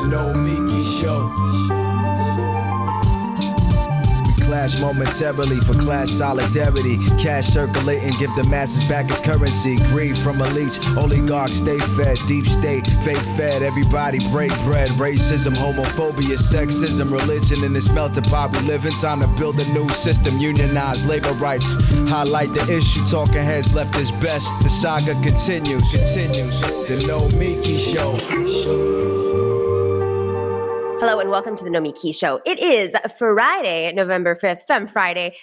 Nomiki Show. We clash momentarily for class solidarity. Cash circulating, give the masses back its currency. Greed from elites, oligarchs stay fed. Deep state, fake fed, everybody break bread. Racism, homophobia, sexism, religion in this melting pot we live in. Time to build a new system, unionize labor rights. Highlight the issue, talking heads left is best. The saga continues. The Nomiki Show. Hello and welcome to the Nomiki Show. It is Friday, November 5th, Femme Friday,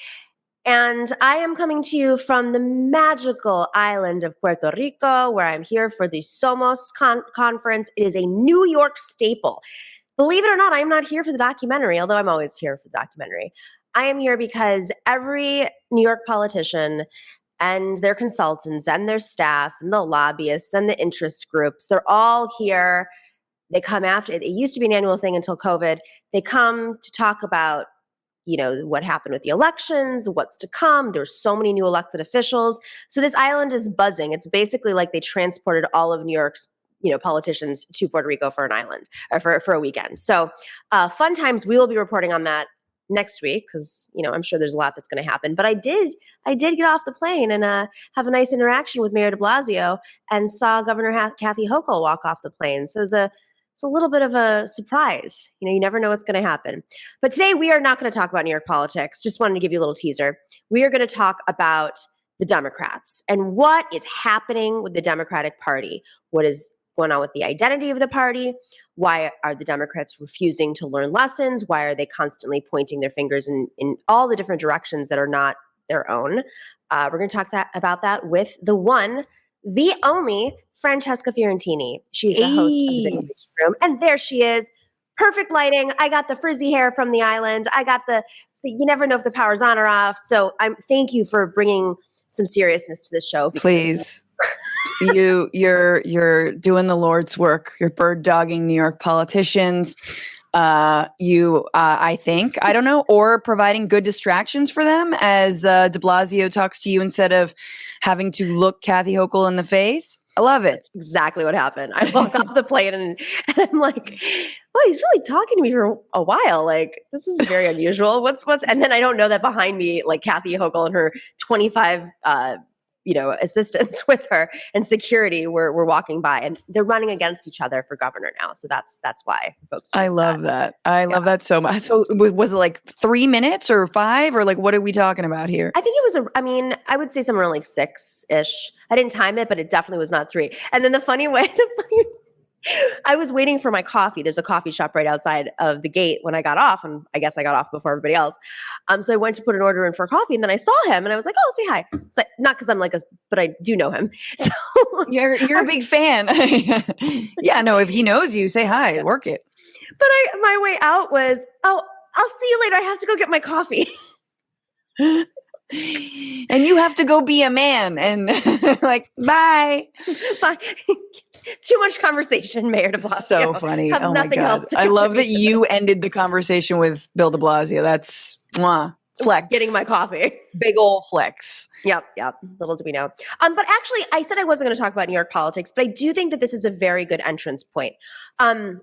and I am coming to you from the magical island of Puerto Rico, where I'm here for the Somos conference. It is a New York staple. Believe it or not, I am not here for the documentary, although I'm always here for the documentary. I am here because every New York politician and their consultants and their staff and the lobbyists and the interest groups, they're all here. They come after, it used to be an annual thing until COVID. They come to talk about, what happened with the elections, what's to come. There's so many new elected officials. So this island is buzzing. It's basically like they transported all of New York's, politicians to Puerto Rico for an island, or for a weekend. So fun times. We will be reporting on that next week because, I'm sure there's a lot that's going to happen. But I did get off the plane and have a nice interaction with Mayor de Blasio and saw Governor Kathy Hochul walk off the plane. So it's a little bit of a surprise. You never know what's going to happen. But today we are not going to talk about New York politics. Just wanted to give you a little teaser. We are going to talk about the Democrats and what is happening with the Democratic Party. What is going on with the identity of the party? Why are the Democrats refusing to learn lessons? Why are they constantly pointing their fingers in all the different directions that are not their own? We're going to talk about that with the one, the only Francesca Fiorentini. She's the host of the Bitchuation Room. And there she is. Perfect lighting. I got the frizzy hair from the island. I got the you never know if the power's on or off. So thank you for bringing some seriousness to the show. Please. You're doing the Lord's work. You're bird dogging New York politicians. I think, I don't know, or providing good distractions for them as de Blasio talks to you instead of having to look Kathy Hochul in the face. I love it. That's exactly what happened. I walk off the plane and I'm like, oh, he's really talking to me for a while. Like, this is very unusual. What's, and then I don't know that behind me, like Kathy Hochul and her 25, assistants with her and security were walking by, and they're running against each other for governor now. So that's why folks. I love that. I love that so much. So was it like 3 minutes or 5 or like, what are we talking about here? I think it was I would say somewhere like 6-ish. I didn't time it, but it definitely was not 3. And then the funny I was waiting for my coffee. There's a coffee shop right outside of the gate when I got off, and I guess I got off before everybody else. So I went to put an order in for coffee, and then I saw him, and I was like, "Oh, say hi." It's like, not because I'm but I do know him. So you're a big fan. Yeah, no. If he knows you, say hi. Work it. But my way out was, "Oh, I'll see you later. I have to go get my coffee." And you have to go be a man, and like, bye. Too much conversation, Mayor de Blasio. So funny. Have nothing else to I love that you ended the conversation with Bill de Blasio. That's flex. Getting my coffee. Big ol' flex. Yep. Little do we know. But actually, I said I wasn't going to talk about New York politics, but I do think that this is a very good entrance point. I'm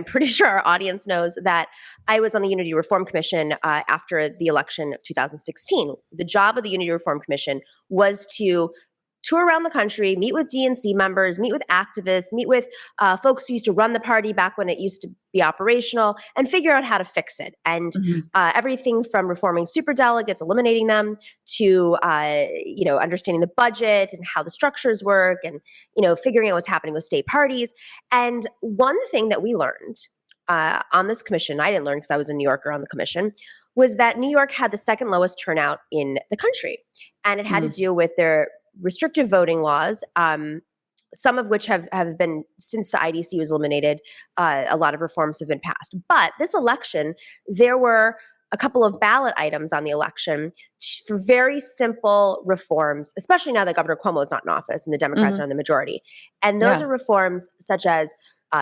pretty sure our audience knows that I was on the Unity Reform Commission after the election of 2016. The job of the Unity Reform Commission was to tour around the country, meet with DNC members, meet with activists, meet with folks who used to run the party back when it used to be operational, and figure out how to fix it. And everything from reforming superdelegates, eliminating them, to understanding the budget and how the structures work, and figuring out what's happening with state parties. And one thing that we learned on this commission, I didn't learn because I was a New Yorker on the commission, was that New York had the second lowest turnout in the country, and it had to do with their restrictive voting laws, some of which have been, since the IDC was eliminated, a lot of reforms have been passed. But this election, there were a couple of ballot items on the election for very simple reforms, especially now that Governor Cuomo is not in office and the Democrats are in the majority. And those are reforms such as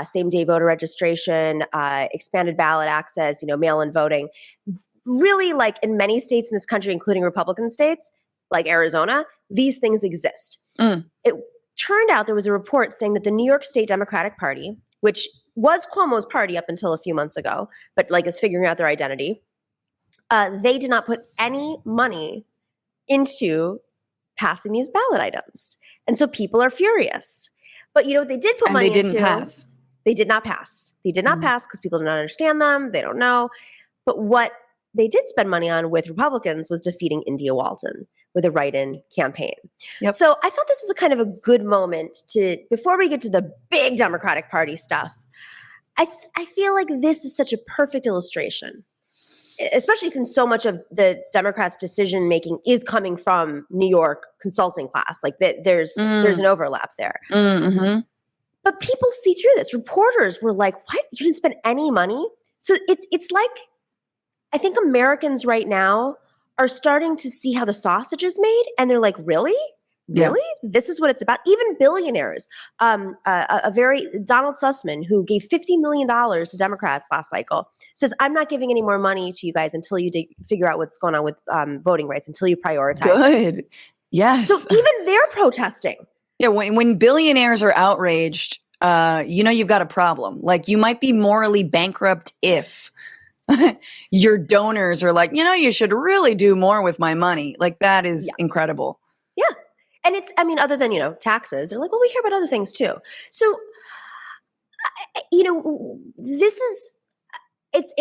same-day voter registration, expanded ballot access, mail-in voting. Really, like in many states in this country, including Republican states, like Arizona, these things exist. It turned out there was a report saying that the New York State Democratic Party, which was Cuomo's party up until a few months ago, but like is figuring out their identity. They did not put any money into passing these ballot items. And so people are furious. But you know what they did put And money they didn't into? pass. They did not pass. They did not pass because people do not understand them. They don't know. But what they did spend money on with Republicans was defeating India Walton with a write-in campaign. Yep. So I thought this was a kind of a good moment to, before we get to the big Democratic Party stuff, I feel like this is such a perfect illustration, especially since so much of the Democrats' decision making is coming from New York consulting class. Like there's an overlap there. Mm-hmm. But people see through this. Reporters were like, "What? You didn't spend any money?" So it's like, I think Americans right now are starting to see how the sausage is made, and they're like, "Really? Really? Yeah. This is what it's about." Even billionaires. Donald Sussman, who gave $50 million to Democrats last cycle, says, "I'm not giving any more money to you guys until you figure out what's going on with voting rights, until you prioritize." Good. Yes. So even they're protesting. Yeah, when billionaires are outraged, you've got a problem. Like, you might be morally bankrupt if your donors are like, you should really do more with my money. Like, that is incredible. Yeah. And it's, I mean, other than, taxes, they're like, well, we hear about other things too. So, this is,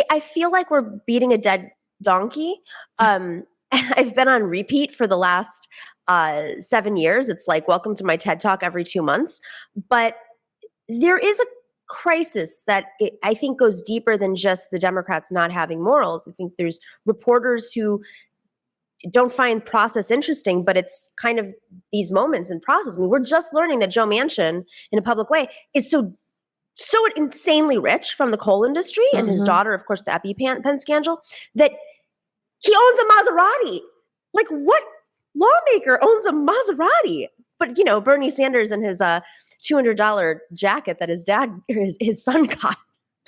I feel like we're beating a dead donkey. I've been on repeat for the last 7 years. It's like, welcome to my TED Talk every 2 months. But there is a crisis that I think goes deeper than just the Democrats not having morals. I think there's reporters who don't find process interesting, but it's kind of these moments in process. I mean, we're just learning that Joe Manchin, in a public way, is so insanely rich from the coal industry, and his daughter, of course, the EpiPen scandal, that he owns a Maserati. Like, what lawmaker owns a Maserati? But, Bernie Sanders and his $200 jacket that his his son got.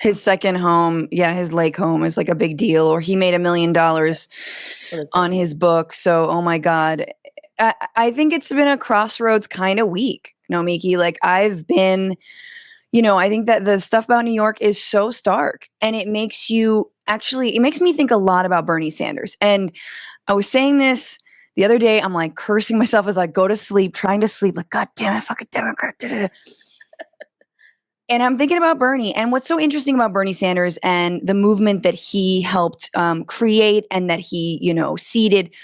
His second home, his lake home is like a big deal. Or he made $1 million on his book. So, oh my God. I think it's been a crossroads kind of week, Nomiki. Like, I've been, I think that the stuff about New York is so stark. And it makes me think a lot about Bernie Sanders. And I was saying this the other day. I'm like cursing myself as I go to sleep, trying to sleep. Like, God damn it, fucking Democrat. And I'm thinking about Bernie. And what's so interesting about Bernie Sanders and the movement that he helped create and that he, seeded,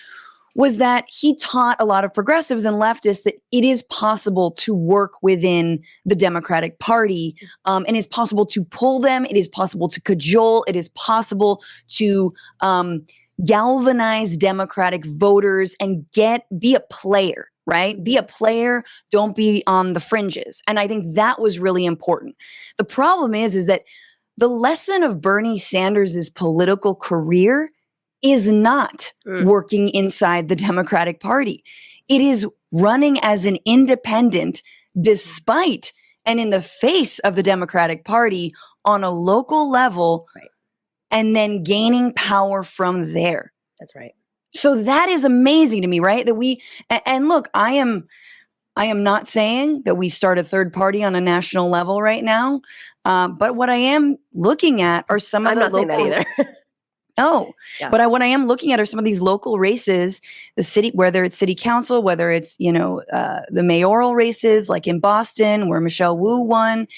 was that he taught a lot of progressives and leftists that it is possible to work within the Democratic Party, and it's possible to pull them. It is possible to cajole. It is possible to galvanize Democratic voters and be a player. Right? Be a player. Don't be on the fringes. And I think that was really important. The problem is that the lesson of Bernie Sanders' political career is not working inside the Democratic Party. It is running as an independent despite and in the face of the Democratic Party on a local level, and then gaining power from there. That's right. So that is amazing to me, right? That and look, I am not saying that we start a third party on a national level right now. But what I am looking at are some of the local. I'm not saying that either. Oh, yeah. But what I am looking at are some of these local races, the city, whether it's city council, whether it's, the mayoral races, like in Boston where Michelle Wu won,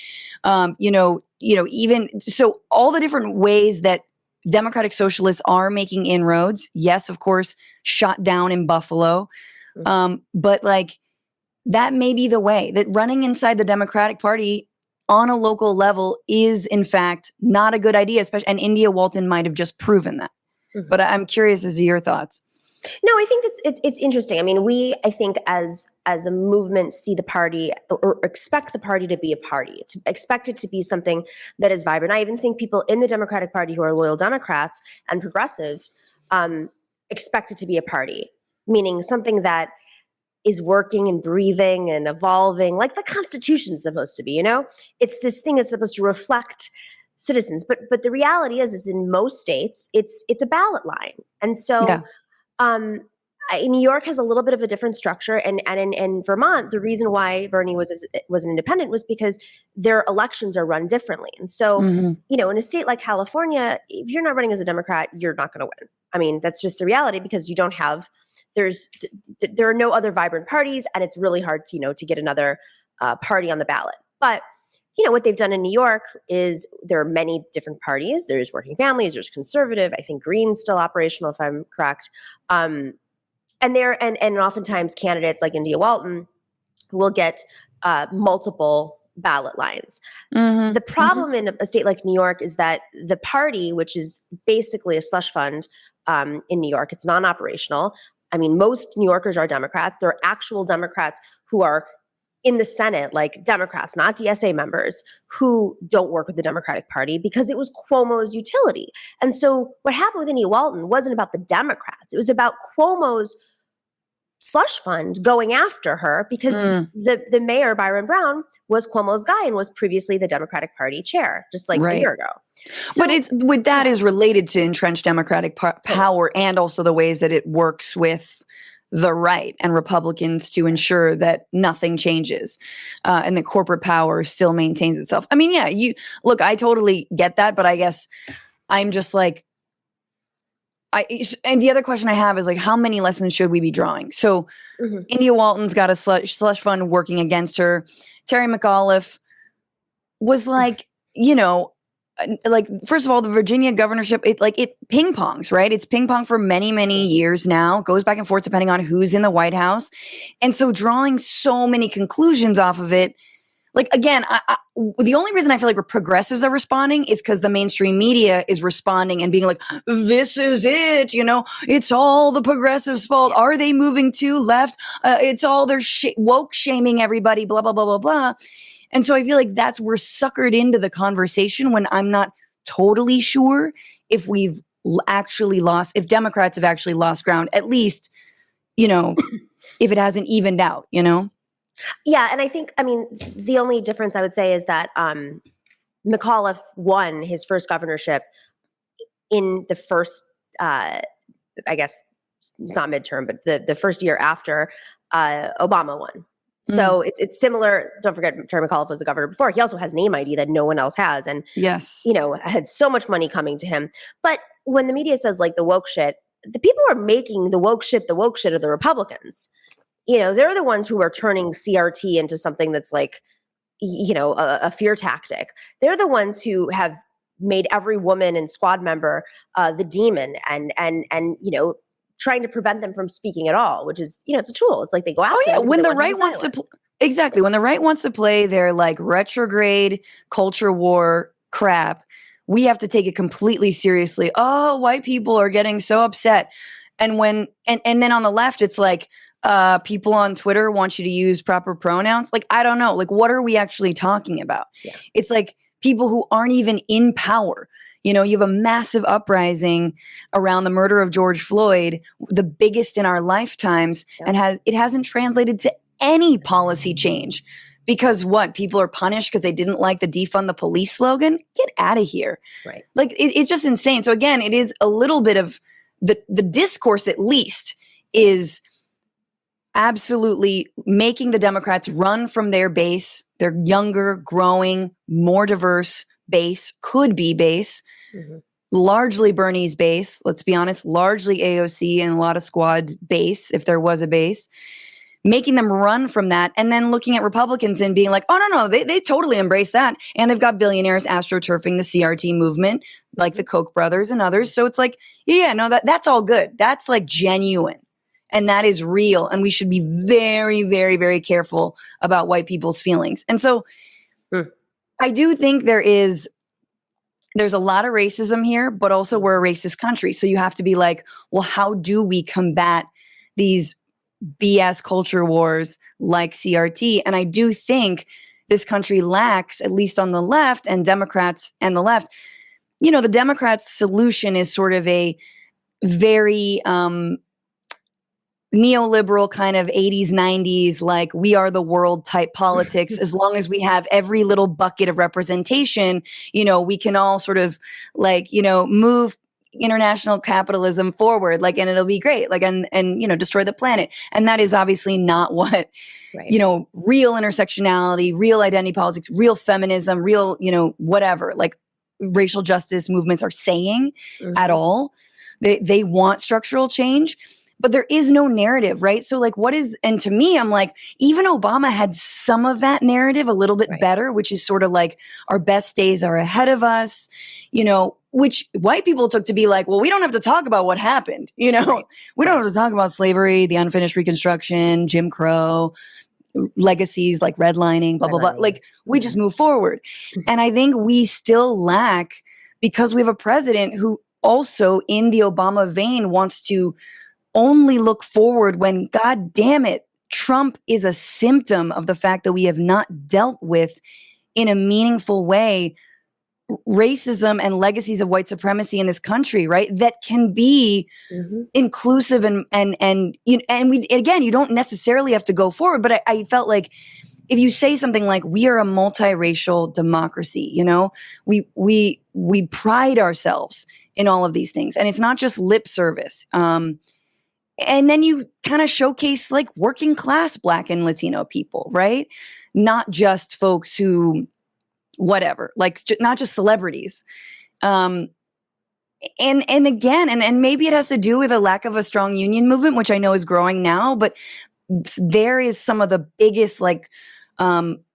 even so all the different ways that Democratic socialists are making inroads. Yes, of course, shot down in Buffalo. But like, that may be the way that running inside the Democratic Party on a local level is, in fact, not a good idea, especially, and India Walton might have just proven that. But I'm curious as to your thoughts. No, I think it's interesting. I mean, I think as a movement see the party or expect the party to be a party, to expect it to be something that is vibrant. I even think people in the Democratic Party who are loyal Democrats and progressive expect it to be a party, meaning something that is working and breathing and evolving like the Constitution is supposed to be, It's this thing that's supposed to reflect citizens. But the reality is in most states, it's a ballot line. And so New York has a little bit of a different structure, and in Vermont, the reason why Bernie was an independent was because their elections are run differently. And so, you know, in a state like California, if you're not running as a Democrat, you're not going to win. I mean, that's just the reality, because you don't have there are no other vibrant parties, and it's really hard to, you know, to get another party on the ballot. But you know, what they've done in New York is there are many different parties. There's Working Families, there's Conservative. I think Green's still operational, if I'm correct. And oftentimes candidates like India Walton will get multiple ballot lines. The problem in a state like New York is that the party, which is basically a slush fund in New York, it's non-operational. I mean, most New Yorkers are Democrats. There are actual Democrats who are in the Senate, like Democrats, not DSA members, who don't work with the Democratic Party because it was Cuomo's utility. And so what happened with India Walton wasn't about the Democrats. It was about Cuomo's slush fund going after her because the mayor, Byron Brown, was Cuomo's guy and was previously the Democratic Party chair, just like a year ago. So, but is related to entrenched Democratic power and also the ways that it works with the right and Republicans to ensure that nothing changes and that corporate power still maintains itself. I mean, yeah, look, I totally get that, but I guess I'm just like, and the other question I have is like, how many lessons should we be drawing? So India Walton's got a slush fund working against her. Terry McAuliffe was like, you know, like, first of all, the Virginia governorship, it ping pongs, right? It's ping pong for many, many years now, goes back and forth depending on who's in the White House. And so drawing so many conclusions off of it, like, again, the only reason I feel like progressives are responding is because the mainstream media is responding and being like, this is it, you know, it's all the progressives' fault. Are they moving too left? It's all their woke shaming everybody, blah, blah, blah, blah, blah. And so I feel like we're suckered into the conversation when I'm not totally sure if if Democrats have actually lost ground, at least, you know, if it hasn't evened out, you know? Yeah. And I think, I mean, the only difference I would say is that McAuliffe won his first governorship in the first, I guess it's not midterm, but the first year after Obama won. So it's similar. Don't forget, Terry McAuliffe was a governor before. He also has name ID that no one else has. And, you know, had so much money coming to him. But when the media says like the woke shit, the people who are making the woke shit are the Republicans. You know, they're the ones who are turning CRT into something that's like, you know, a fear tactic. They're the ones who have made every woman and squad member the demon and, you know, trying to prevent them from speaking at all, which is, you know, it's a tool. It's like they go out. When the right wants to when the right wants to play their like retrograde culture war crap, we have to take it completely seriously. Oh, white people are getting so upset. And when and then on the left, it's like people on Twitter want you to use proper pronouns. Like, I don't know. Like, what are we actually talking about? Yeah. It's like people who aren't even in power. You know, you have a massive uprising around the murder of George Floyd, the biggest in our lifetimes, and it hasn't translated to any policy change because people are punished because they didn't like the defund the police slogan. Get out of here. Right. Like, it's just insane. So again, it is a little bit of the discourse, at least, is absolutely making the Democrats run from their base, their younger, growing, more diverse base, could be base, largely Bernie's base, let's be honest, largely AOC and a lot of squad base, if there was a base, making them run from that, and then looking at Republicans and being like, oh, no, they totally embrace that. And they've got billionaires astroturfing the CRT movement, like the Koch brothers and others. So it's like, that's all good. That's like genuine. And that is real. And we should be very, very, very careful about white people's feelings. And so I do think there's a lot of racism here, but also we're a racist country. So you have to be like, well, how do we combat these BS culture wars like CRT? And I do think this country lacks, at least on the left and Democrats and the left, you know, the Democrats' solution is sort of a very neoliberal kind of 80s, 90s, like we are the world type politics. As long as we have every little bucket of representation, you know, we can all sort of like, you know, move international capitalism forward, like, and it'll be great, like, and destroy the planet. And that is obviously not what, real intersectionality, real identity politics, real feminism, real, whatever, like racial justice movements are saying at all. They want structural change, but there is no narrative, right? So like, and to me, I'm like, even Obama had some of that narrative a little bit better, which is sort of like our best days are ahead of us, which white people took to be like, well, we don't have to talk about what happened. We don't have to talk about slavery, the unfinished Reconstruction, Jim Crow, legacies like redlining, blah, blah, blah. Like we just move forward. And I think we still lack, because we have a president who also in the Obama vein wants to only look forward when, God damn it, Trump is a symptom of the fact that we have not dealt with in a meaningful way racism and legacies of white supremacy in this country, right? That can be inclusive and we, again, you don't necessarily have to go forward, but I felt like if you say something like, we are a multiracial democracy, we pride ourselves in all of these things, and it's not just lip service. And then you kind of showcase like working class Black and Latino people, right? Not just folks who, whatever, like not just celebrities. And again, and maybe it has to do with a lack of a strong union movement, which I know is growing now, but there is some of the biggest like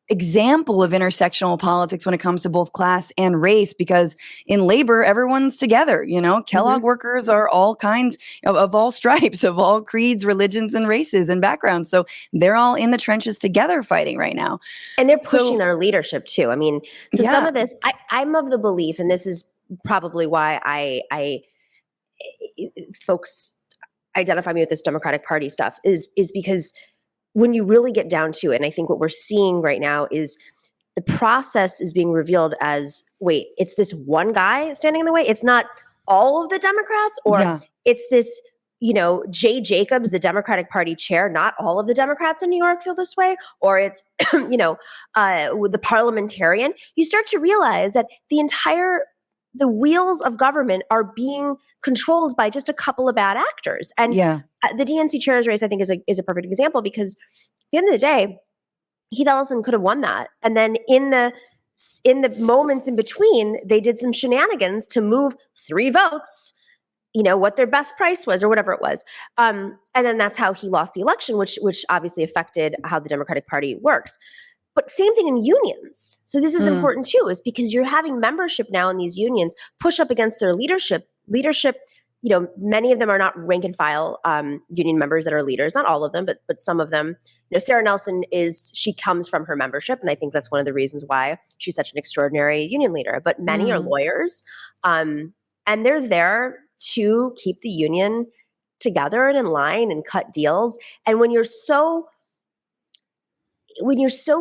example of intersectional politics when it comes to both class and race, because in labor, everyone's together, Kellogg workers are all kinds of all stripes, of all creeds, religions, and races and backgrounds. So they're all in the trenches together fighing right now. And they're pushing our leadership too. I mean, some of this, I'm of the belief, and this is probably why I folks identify me with this Democratic Party stuff is because when you really get down to it, and I think what we're seeing right now is the process is being revealed as, wait, it's this one guy standing in the way. It's not all of the Democrats, or it's this, Jay Jacobs, the Democratic Party chair. Not all of the Democrats in New York feel this way, or it's, the parliamentarian. You start to realize that the wheels of government are being controlled by just a couple of bad actors. And the DNC chair's race, I think, is a perfect example, because at the end of the day, Heath Ellison could have won that. And then in the moments in between, they did some shenanigans to move 3 votes, what their best price was or whatever it was. And then that's how he lost the election, which obviously affected how the Democratic Party works. But same thing in unions. So this is important too, is because you're having membership now in these unions push up against their leadership. Leadership, many of them are not rank and file union members that are leaders. Not all of them, but some of them. Sarah Nelson she comes from her membership, and I think that's one of the reasons why she's such an extraordinary union leader. But many are lawyers, and they're there to keep the union together and in line and cut deals. And when you're so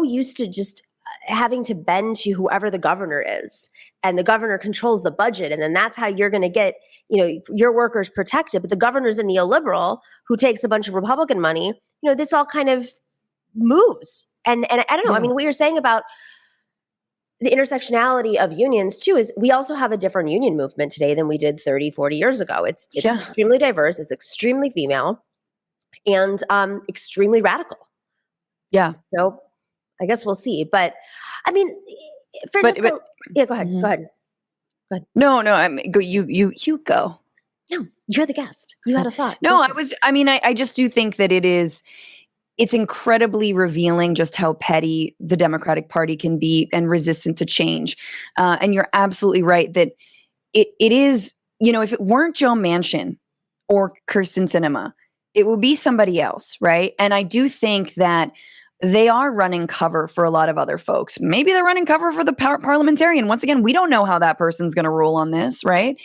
used to just having to bend to whoever the governor is, and the governor controls the budget, and then that's how you're going to get, your workers protected, but the governor's a neoliberal who takes a bunch of Republican money, this all kind of moves. And I don't know, I mean, what you're saying about the intersectionality of unions too is we also have a different union movement today than we did 30, 40 years ago. It's extremely diverse, it's extremely female, and extremely radical. Yeah. So I guess we'll see. But I mean, Francesca, go ahead. Go ahead. No, you go. No, you're the guest. You had a thought. No, I just do think that it's incredibly revealing just how petty the Democratic Party can be and resistant to change. And you're absolutely right that it is, if it weren't Joe Manchin or Kirsten Sinema, it would be somebody else, right? And I do think that they are running cover for a lot of other folks. Maybe they're running cover for the parliamentarian. Once again, we don't know how that person's going to rule on this, right?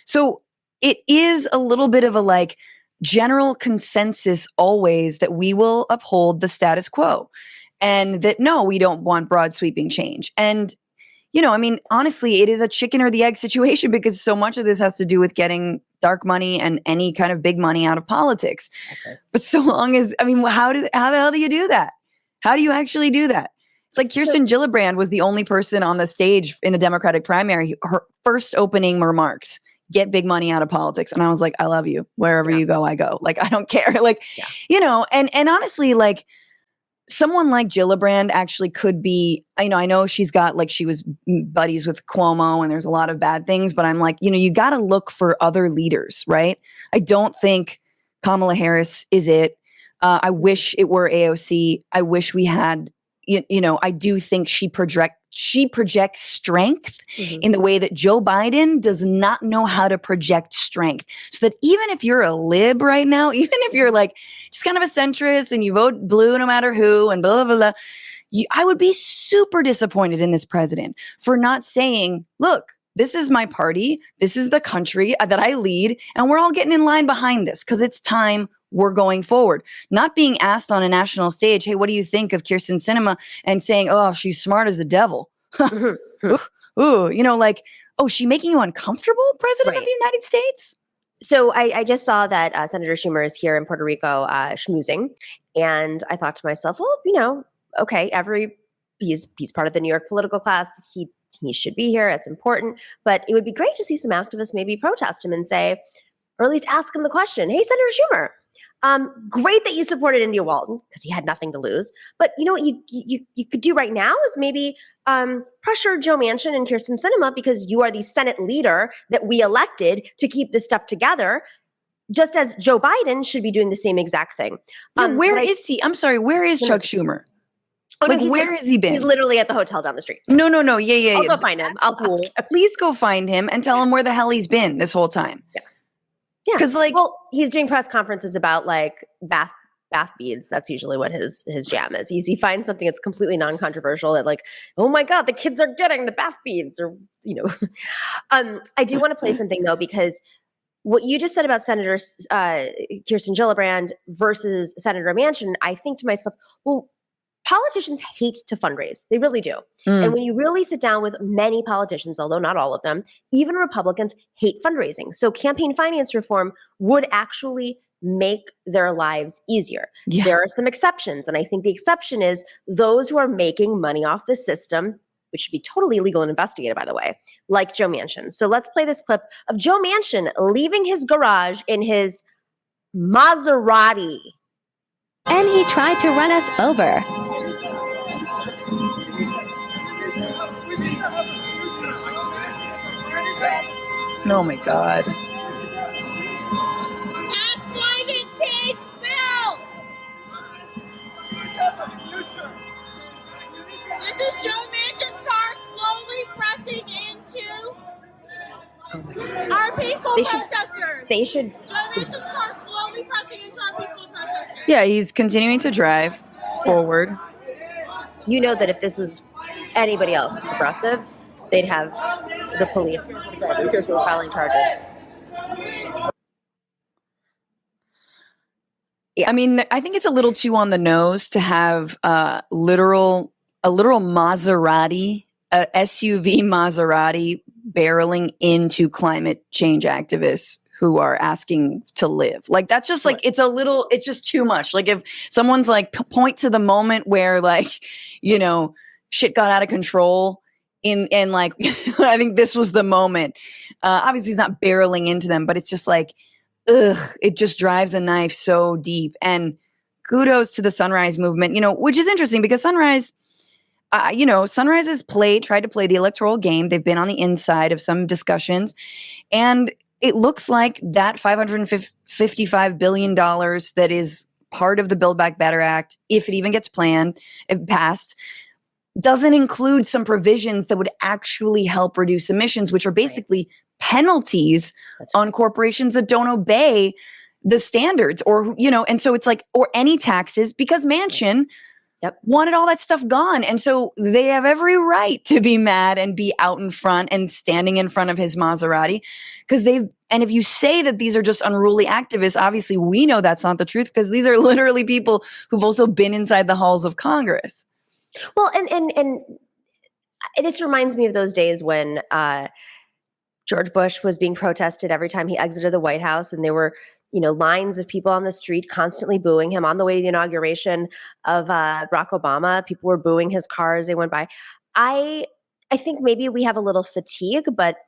So it is a little bit of a general consensus always that we will uphold the status quo, and that no, we don't want broad sweeping change. And, honestly, it is a chicken or the egg situation, because so much of this has to do with getting dark money and any kind of big money out of politics. Okay. But so long as, how the hell do you do that? How do you actually do that? It's like Kirsten Gillibrand was the only person on the stage in the Democratic primary. Her first opening remarks, get big money out of politics. And I was like, I love you. Wherever you go, I go. Like, I don't care. Like, you know, and honestly, like, someone like Gillibrand actually could be, I know she's got, like, she was buddies with Cuomo and there's a lot of bad things, but I'm like, you know, you got to look for other leaders, right? I don't think Kamala Harris is it. I wish it were AOC. I wish we had, you know, I do think she projects strength in the way that Joe Biden does not know how to project strength. So that even if you're a lib right now, even if you're like just kind of a centrist and you vote blue no matter who and blah, blah, blah, I would be super disappointed in this president for not saying, look, this is my party. This is the country that I lead. And we're all getting in line behind this because it's time we're going forward. Not being asked on a national stage, hey, what do you think of Kirsten Sinema? And saying, oh, she's smart as a devil. Ooh, you know, like, oh, she making you uncomfortable, President of the United States? So I just saw that Senator Schumer is here in Puerto Rico schmoozing. And I thought to myself, well, you know, okay, he's part of the New York political class. He should be here. It's important. But it would be great to see some activists maybe protest him and say, or at least ask him the question, hey, Senator Schumer, great that you supported India Walton because he had nothing to lose. But you know what you could do right now is maybe pressure Joe Manchin and Kirsten Sinema because you are the Senate leader that we elected to keep this stuff together, just as Joe Biden should be doing the same exact thing. Where is he? I'm sorry, where is Chuck Schumer? Oh, like, where has he been? He's literally at the hotel down the street. No. Yeah. I'll go find him. Please go find him and tell him where the hell he's been this whole time. Yeah. Because, like, well, he's doing press conferences about like bath beads. That's usually what his jam is. He finds something that's completely non-controversial that, like, oh my God, the kids are getting the bath beads, or you know. I do want to play something though, because what you just said about Senator Kirsten Gillibrand versus Senator Manchin, I think to myself, well, politicians hate to fundraise. They really do. And when you really sit down with many politicians, although not all of them, even Republicans hate fundraising. So campaign finance reform would actually make their lives easier. Yeah. There are some exceptions. And I think the exception is those who are making money off the system, which should be totally illegal and investigated, by the way, like Joe Manchin. So let's play this clip of Joe Manchin leaving his garage in his Maserati. And he tried to run us over. Oh my God. That's climate change, Bill! This is Joe Manchin's car slowly pressing into our peaceful protesters. They should. Joe Manchin's car slowly pressing into our peaceful protesters. Yeah, he's continuing to drive forward. You know that if this was anybody else, progressive, they'd have the police filing charges. Yeah. I mean, I think it's a little too on the nose to have a literal Maserati, a SUV Maserati barreling into climate change activists who are asking to live. Like, that's just like, it's just too much. Like, if someone's like, point to the moment where, like, you know, shit got out of control and like, I think this was the moment. Obviously he's not barreling into them, but it's just like, ugh, it just drives a knife so deep. And kudos to the Sunrise movement, you know, which is interesting because Sunrise, Sunrise has tried to play the electoral game. They've been on the inside of some discussions, and it looks like that $555 billion that is part of the Build Back Better Act, if it even gets passed, doesn't include some provisions that would actually help reduce emissions, which are basically penalties on corporations that don't obey the standards, or, you know, and so it's like, or any taxes, because Manchin wanted all that stuff gone. And so they have every right to be mad and be out in front and standing in front of his Maserati, because and if you say that these are just unruly activists, obviously we know that's not the truth, because these are literally people who've also been inside the halls of Congress. Well, and this reminds me of those days when George Bush was being protested every time he exited the White House, and there were, you know, lines of people on the street constantly booing him. On the way to the inauguration of Barack Obama, people were booing his car as they went by. I think maybe we have a little fatigue, but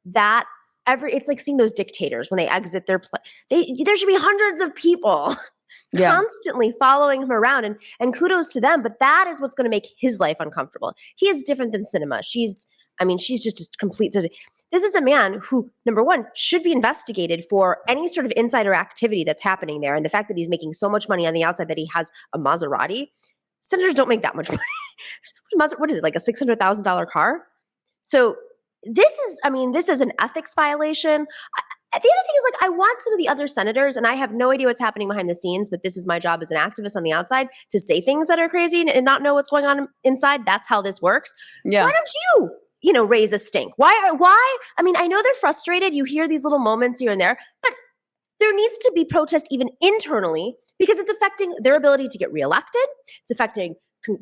that it's like seeing those dictators when they exit their there should be hundreds of people constantly following him around, and kudos to them, but that is what's going to make his life uncomfortable. He is different than Cinema. She's just a complete, this is a man who, number one, should be investigated for any sort of insider activity that's happening there, and the fact that he's making so much money on the outside that he has a Maserati. Senators don't make that much money. What is it, like a $600,000 car? So this is an ethics violation. The other thing is, like, I want some of the other senators, and I have no idea what's happening behind the scenes, but this is my job as an activist on the outside, to say things that are crazy and not know what's going on inside. That's how this works. Yeah. Why don't you raise a stink? Why? I mean, I know they're frustrated. You hear these little moments here and there, but there needs to be protest even internally, because it's affecting their ability to get reelected. It's affecting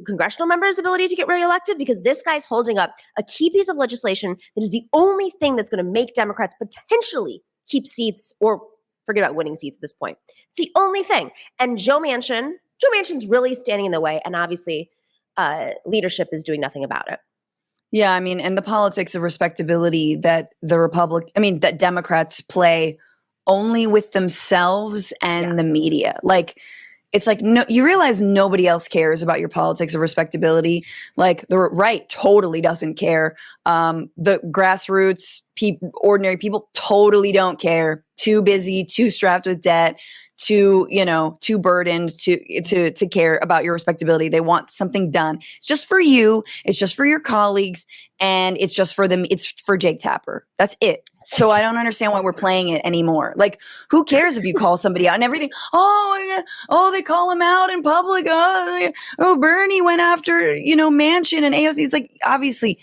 congressional members' ability to get reelected, because this guy's holding up a key piece of legislation that is the only thing that's going to make Democrats potentially keep seats, or forget about winning seats at this point. It's the only thing. And Joe Manchin's really standing in the way, and obviously leadership is doing nothing about it. Yeah, I mean, and the politics of respectability that that Democrats play only with themselves and the media. Like, it's like, no, you realize nobody else cares about your politics of respectability. Like, the right totally doesn't care. The grassroots ordinary people totally don't care. Too busy, too strapped with debt, too burdened to care about your respectability. They want something done. It's just for you. It's just for your colleagues. And it's just for them. It's for Jake Tapper. That's it. So I don't understand why we're playing it anymore. Like, who cares if you call somebody out and everything? Oh, they call him out in public. Oh, Bernie went after, Manchin and AOC. It's like, obviously,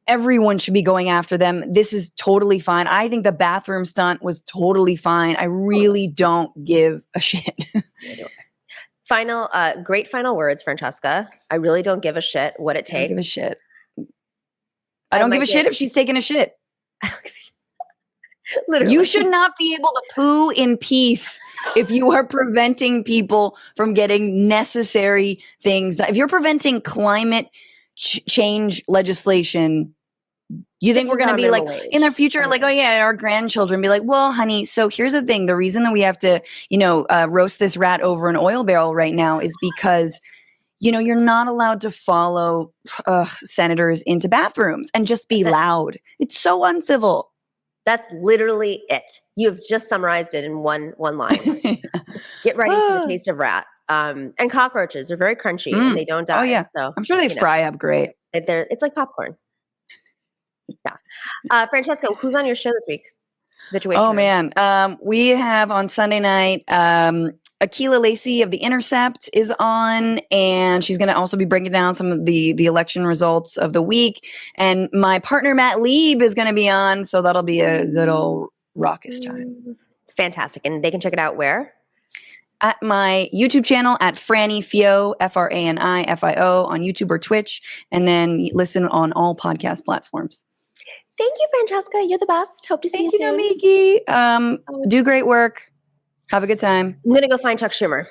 everyone should be going after them. This is totally fine. I think the bathroom stunt was totally fine. I really don't give a shit. Great final words, Francesca. I really don't give a shit what it takes. I don't give a shit. I don't give a shit if she's taking a shit. I don't give a shit. Literally. You should not be able to poo in peace if you are preventing people from getting necessary things. If you're preventing climate change legislation, you think we're going to be like in the future, like, oh yeah, our grandchildren be like, well, honey, so here's the thing. The reason that we have to, roast this rat over an oil barrel right now is because, you're not allowed to follow senators into bathrooms and just be loud. It's so uncivil. That's literally it. You've just summarized it in one line. Get ready for the taste of rat. And cockroaches are very crunchy and they don't die. Oh yeah, so I'm sure they fry up great. It's like popcorn. Yeah. Francesca, who's on your show this week? Oh man, we have on Sunday night, Akilah Lacey of The Intercept is on, and she's going to also be breaking down some of the election results of the week. And my partner Matt Lieb is going to be on, so that'll be a good old raucous time. Fantastic, and they can check it out where? At my YouTube channel at Franny Fio, FRANIFIO on YouTube or Twitch, and then listen on all podcast platforms. Thank you, Francesca. You're the best. Hope to see you soon. Nomiki. Do great work. Have a good time. I'm gonna go find Chuck Schumer.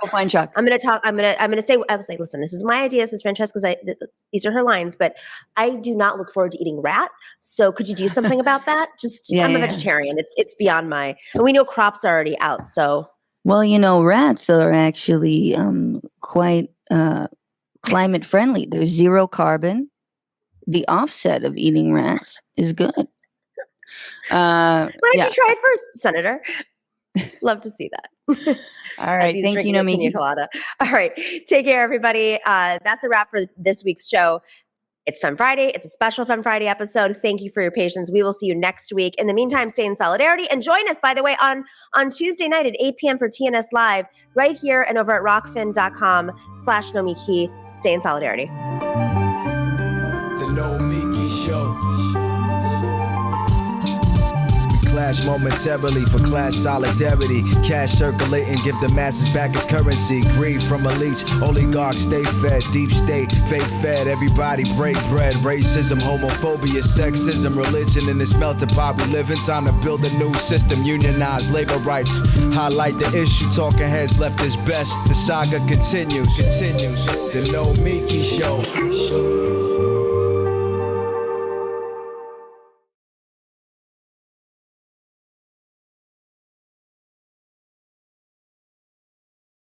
Go find Chuck. I'm gonna say. I was like, listen, this is my idea. This is Francesca's. These are her lines, but I do not look forward to eating rat. So could you do something about that? I'm a vegetarian. It's beyond my. And we know crops are already out. So rats are actually quite climate friendly. There's zero carbon. The offset of eating rats is good. Why don't you try it first, Senator? Love to see that. All right. Thank you, Nomiki. All right. Take care, everybody. That's a wrap for this week's show. It's Femme Friday. It's a special Femme Friday episode. Thank you for your patience. We will see you next week. In the meantime, stay in solidarity and join us, by the way, on Tuesday night at 8 p.m. for TNS Live right here and over at rokfin.com/Nomiki. Stay in solidarity. The Nomiki Show. Clash momentarily for class solidarity. Cash circulating, give the masses back its currency. Greed from elites, oligarchs stay fed. Deep state, fake fed, everybody break bread. Racism, homophobia, sexism, religion in this melting pot we live in. Time to build a new system, unionize labor rights. Highlight the issue, talking heads left is best. The saga continues. The Nomiki Show.